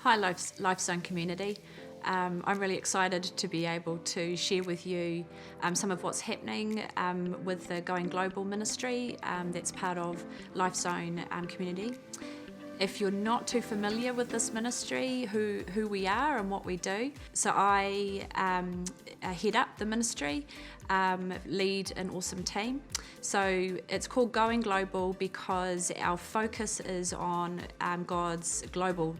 Hi Lifezone community. I'm really excited to be able to share with you some of what's happening with the Going Global ministry that's part of Lifezone community. If you're not too familiar with this ministry, who we are and what we do, so I head up the ministry, lead an awesome team. So it's called Going Global because our focus is on God's global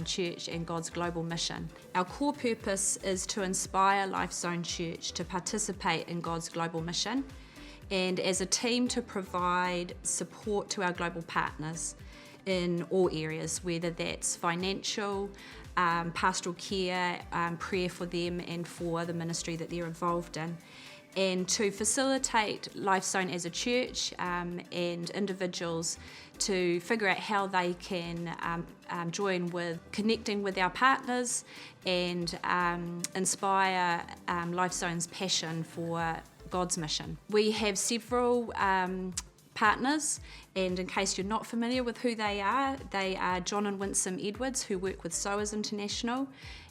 church and God's global mission. Our core purpose is to inspire Lifezone Church to participate in God's global mission, and as a team to provide support to our global partners in all areas, whether that's financial, pastoral care, prayer for them and for the ministry that they're involved in, and to facilitate Lifezone as a church and individuals to figure out how they can join with connecting with our partners and inspire Lifezone's passion for God's mission. We have several partners, and in case you're not familiar with who they are John and Winsome Edwards, who work with Sowers International,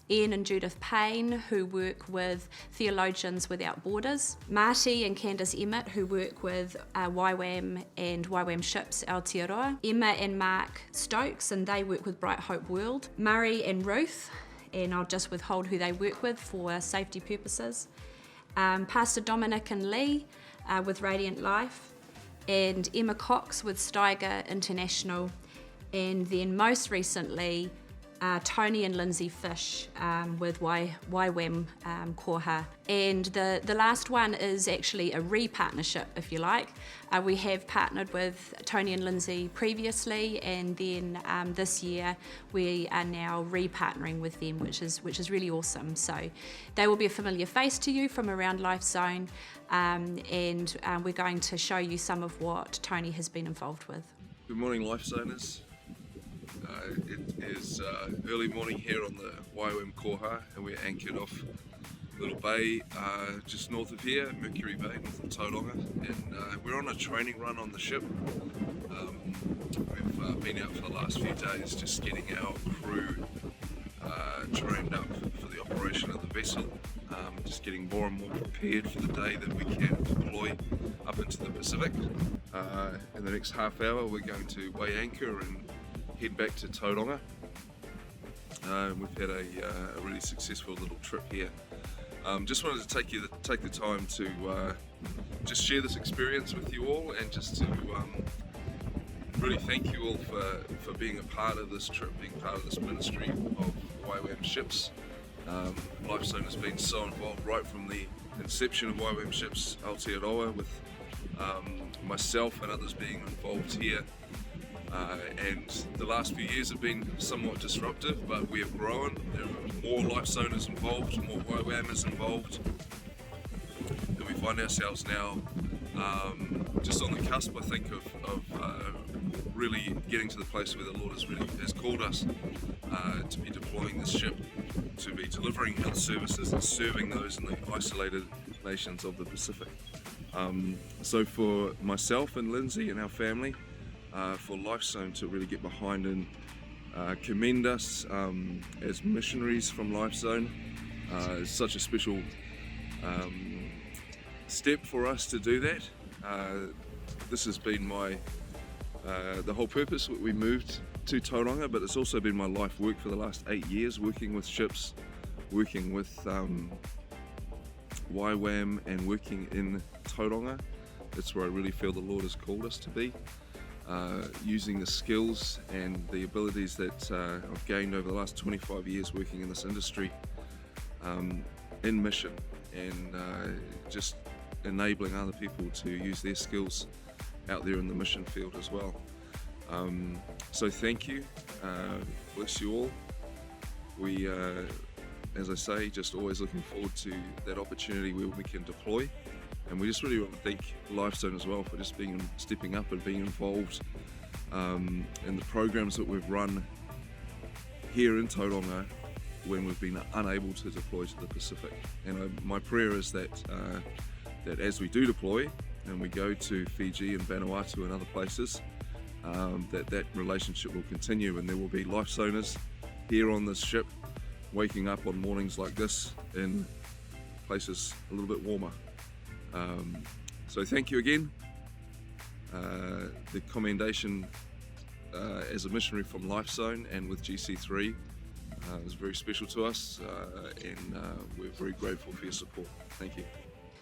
Ian and Judith Payne, who work with Theologians Without Borders, Marty and Candice Emmett, who work with YWAM and YWAM Ships Aotearoa, Emma and Mark Stokes, and they work with Bright Hope World, Murray and Ruth, and I'll just withhold who they work with for safety purposes, Pastor Dominic and Lee with Radiant Life, and Emma Cox with Steiger International, and then most recently Tony and Lindsay Fish with YWAM Koha. And the last one is actually a re-partnership, if you like. We have partnered with Tony and Lindsay previously, and then this year we are now re-partnering with them, which is really awesome. So they will be a familiar face to you from around Lifezone, and we're going to show you some of what Tony has been involved with. Good morning, Lifezoners. It is early morning here on the YWAM Koha, and we're anchored off a little bay just north of here, Mercury Bay, north of Tauranga, and we're on a training run on the ship. We've been out for the last few days just getting our crew trained up for the operation of the vessel, just getting more and more prepared for the day that we can deploy up into the Pacific. In the next half hour we're going to weigh anchor and head back to Tauranga. We've had a really successful little trip here. Just wanted to take the time to just share this experience with you all, and just to really thank you all for being a part of this trip, being part of this ministry of YWAM Ships. Lifezone has been so involved right from the inception of YWAM Ships Aotearoa, with myself and others being involved here. And the last few years have been somewhat disruptive, but we have grown. There are more Lifezoners involved, more YWAMers involved, and we find ourselves now just on the cusp, I think, of really getting to the place where the Lord has called us to be deploying this ship, to be delivering health services and serving those in the isolated nations of the Pacific. So for myself and Lindsay and our family, for Lifezone to really get behind and commend us as missionaries from Lifezone. It's such a special step for us to do that. This has been the whole purpose. We moved to Tauranga, but it's also been my life work for the last 8 years, working with ships, working with YWAM and working in Tauranga. That's where I really feel the Lord has called us to be. Using the skills and the abilities that I've gained over the last 25 years working in this industry in mission, and just enabling other people to use their skills out there in the mission field as well. So thank you, bless you all. We, as I say, just always looking forward to that opportunity where we can deploy. And we just really want to thank Lifezone as well for just stepping up and being involved in the programs that we've run here in Tauranga when we've been unable to deploy to the Pacific. And my prayer is that as we do deploy and we go to Fiji and Vanuatu and other places, that relationship will continue, and there will be Lifezoners here on this ship, waking up on mornings like this in places a little bit warmer. So thank you again. The commendation as a missionary from Lifezone and with GC3 is very special to us, and we're very grateful for your support. Thank you.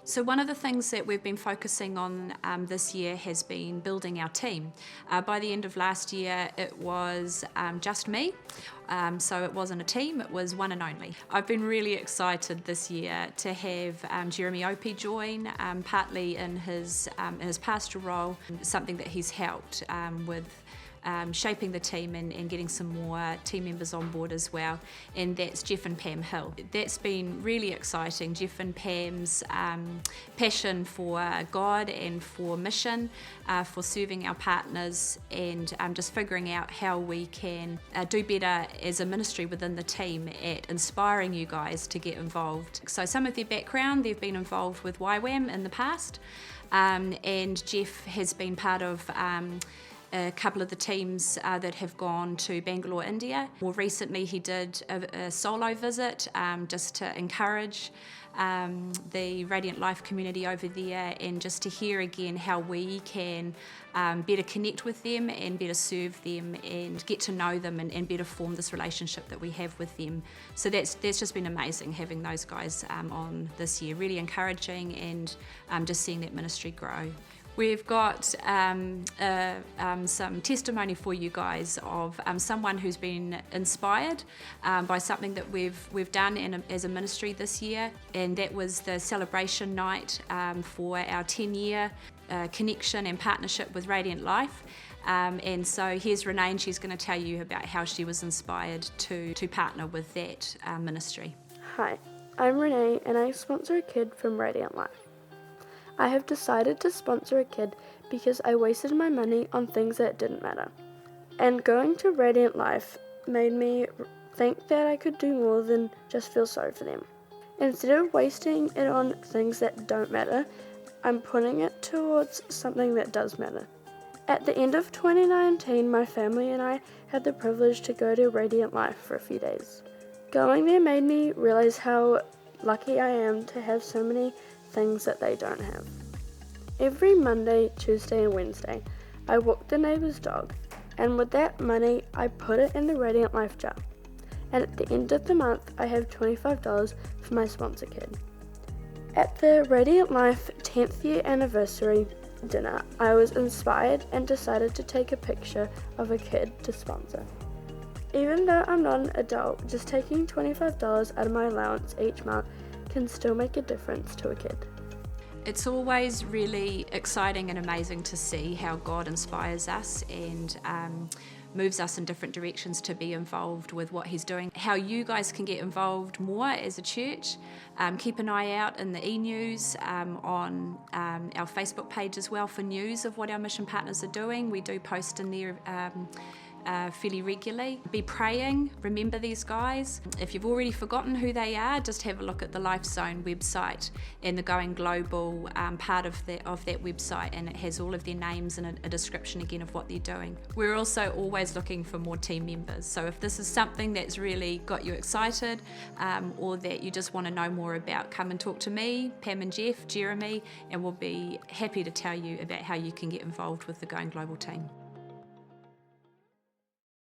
So one of the things that we've been focusing on this year has been building our team. By the end of last year, it was just me. So it wasn't a team, it was one and only. I've been really excited this year to have Jeremy Opie join, partly in his pastoral role, something that he's helped with shaping the team and getting some more team members on board as well, and that's Jeff and Pam Hill. That's been really exciting. Jeff and Pam's passion for God and for mission, for serving our partners, and just figuring out how we can do better as a ministry within the team at inspiring you guys to get involved. So some of their background, they've been involved with YWAM in the past, and Jeff has been part of a couple of the teams that have gone to Bangalore, India. More recently, he did a solo visit just to encourage the Radiant Life community over there, and just to hear again how we can better connect with them and better serve them and get to know them and better form this relationship that we have with them. So that's just been amazing having those guys on this year, really encouraging, and just seeing that ministry grow. We've got some testimony for you guys of someone who's been inspired by something that we've done as a ministry this year, and that was the celebration night for our 10-year connection and partnership with Radiant Life. And so here's Renee, and she's going to tell you about how she was inspired to partner with that ministry. Hi, I'm Renee, and I sponsor a kid from Radiant Life. I have decided to sponsor a kid because I wasted my money on things that didn't matter. And going to Radiant Life made me think that I could do more than just feel sorry for them. Instead of wasting it on things that don't matter, I'm putting it towards something that does matter. At the end of 2019, my family and I had the privilege to go to Radiant Life for a few days. Going there made me realize how lucky I am to have so many things that they don't have. Every Monday, Tuesday and Wednesday, I walk the neighbour's dog, and with that money, I put it in the Radiant Life jar. And at the end of the month, I have $25 for my sponsor kid. At the Radiant Life 10th year anniversary dinner, I was inspired and decided to take a picture of a kid to sponsor. Even though I'm not an adult, just taking $25 out of my allowance each month can still make a difference to a kid. It's always really exciting and amazing to see how God inspires us and moves us in different directions to be involved with what He's doing. How you guys can get involved more as a church. Keep an eye out in the e-news on our Facebook page as well for news of what our mission partners are doing. We do post in there fairly regularly. Be praying, remember these guys. If you've already forgotten who they are, just have a look at the Lifezone website and the Going Global part of that website, and it has all of their names and a description again of what they're doing. We're also always looking for more team members, so if this is something that's really got you excited or that you just want to know more about, come and talk to me, Pam and Jeff, Jeremy, and we'll be happy to tell you about how you can get involved with the Going Global team.